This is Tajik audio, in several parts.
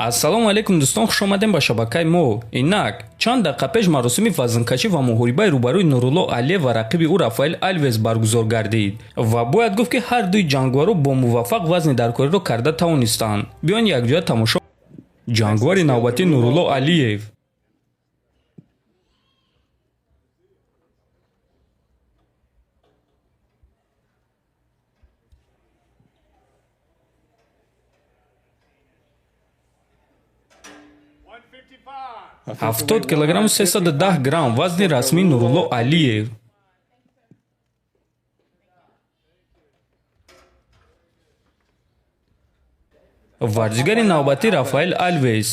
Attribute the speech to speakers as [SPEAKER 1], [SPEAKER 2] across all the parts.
[SPEAKER 1] ассалому алайкум дӯстон, хуш омадем ба шабакаи мо. Инак чанд дақиқа пеш маросими вазнкашӣ ва мухорибаи рӯбарӯи Нурулло Алиев ва рақиби ӯ Рафаэль Алвес баргузор гардид ва бояд гуфт ки ҳар дуи ҷангваро бо муваффақ вазни даркориро карда тавонистанд. биён якҷоя тамошо. ҷангвари навбати Нурулло Алиев. ҳафтод килограмму 310 грамм вазни расмии Нурулло Алиев. варзишгари навбати Рафаэль Алвес.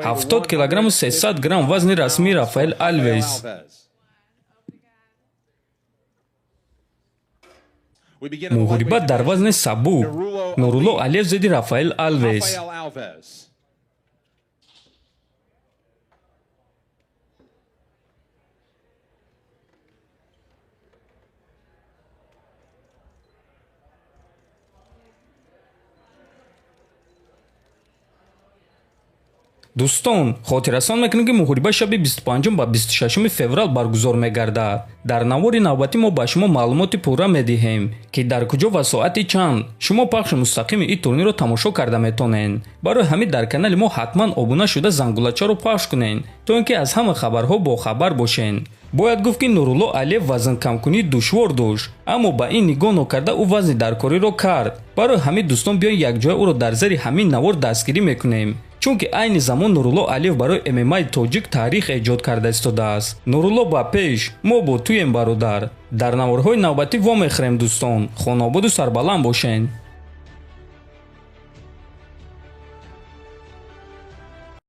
[SPEAKER 1] ҳафтод килограмму 300 грамм вазни расмии Рафаэль Алвес. мухорибат дар вазни сабук. Нурулло Алиев зидди Рафаэль Алвес. дӯстон, хотиррасон мекунем ки мухориба шаби 25 ба 26 феврал баргузор мегардад. дар навори навбатӣ мо ба шумо маълумоти пурра медиҳем ки дар куҷо ва соати чанд шумо пахши мустақими ин турнирро тамошо карда метонед. барои ҳамин дар канали мо ҳатман обуна шуда зангулачаро пахш кунед то ин ки аз ҳама хабарҳо бохабар бошед. бояд гуфт ки Нурулло Алиев вазнкамкунӣ душвор дошт, аммо ба ин нигоҳ нокарда ӯ вазни даркориро кард. барои ҳамин дӯстон биён якҷоя ӯро дар зери ҳамин навор дастгирӣ мекунем, чунки айни замон Нурулло Алиев барои ММАи тоҷик таърих эҷод карда истодааст. Нурулло ба пеш, мо бо туем бародар. дар наворҳои навбатӣ вомехӯрем дӯстон. хонободу сарбаланд бошед.